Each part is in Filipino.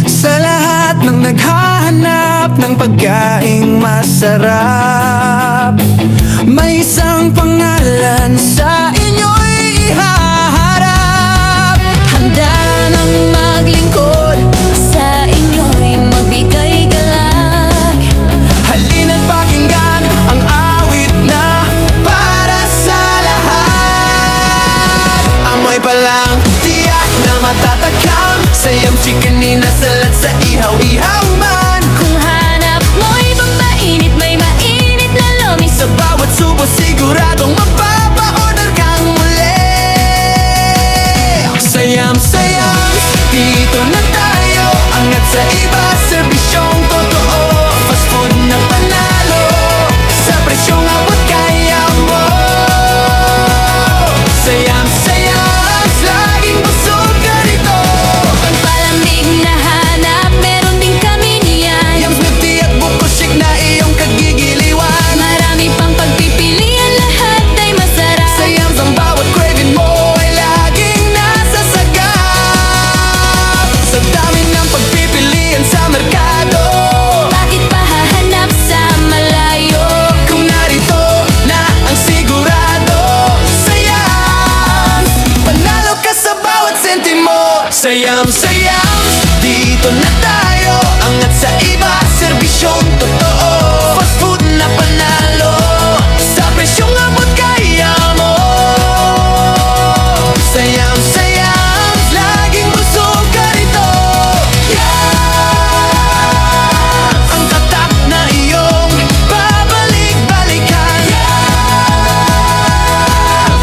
Sa lahat ng naghahanap ng pagkaing masarap, may isang pangalan sa inyo'y ihaharap. Handa nang maglingkod, sa inyo'y magbigay galak. Halina't pakinggan ang awit na para sa lahat. Amoy pa lang, tiyak na matatakam, sayang chicken salat sa ihaw-ihaw man. Kung hanap mo'y pampainit, may mainit na lomi. Sa bawat subo siguradong mapapa-order kang muli. Sayam-sayam, dito na tayo, angat sa iba, serbisyong totoo. Fast food na panalo, sa presyong abot kaya mo. Sayam-sayam, laging busog ka rito. Palamig na hanap, meron din kami niyan. Yams milk tea at buko shake na iyong kagigiliwan. Marami pang pagpipilian, lahat ay masarap. Sa Yams ang bawat craving mo ay laging nasasagap. Sa dami ng pagpipilian sa merkado, Bakit pa hahanap sa malayo? kung narito na ang sigurado. Sa Yams, panalo ka sa bawat sentimo. Sa Yams, dito na tayo, angat sa iba, serbisyong totoo. Fast food na panalo, sa presyong abot kaya mo. Sa Yams, laging busog ka rito. Yeah! Ang tatak na iyong babalik-balikan. Yeah!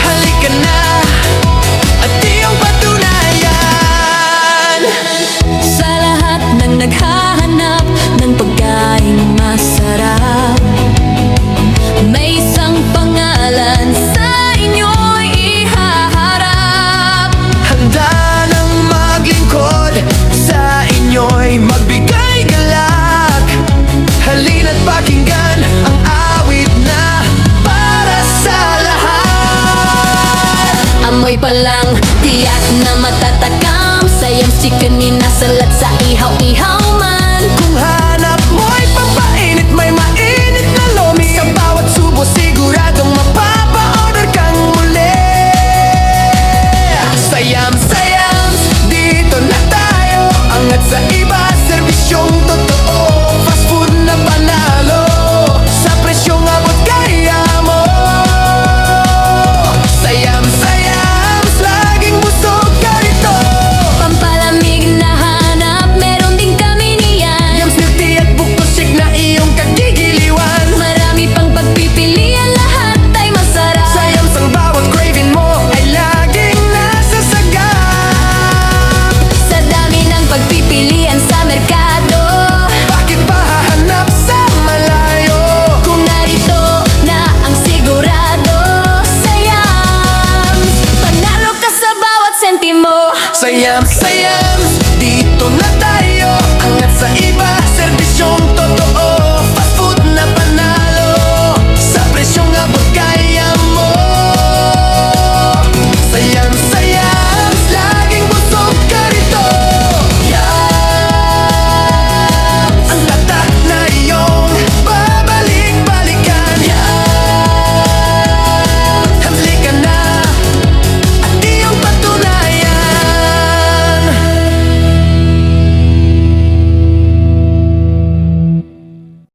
Halika na at iyong patunayan. Sa lahat ng naghahanap ng pagkaing masarap, may isang pangalan sa inyo'y ihaharap. Handa nang maglingkod, sa inyo'y magbigay galak. Halina't pakinggan ang awit na para sa lahat. Amoy pa lang, tiyak na matatakam. Sayang chicken salat sa ihaw-ihaw man. Kung hanap mo'y pampainit, may mainit na lomi. Sa bawat subo siguradong mapapa-order kang muli. Sayam, dito na tayo, angat sa iba, serbisyong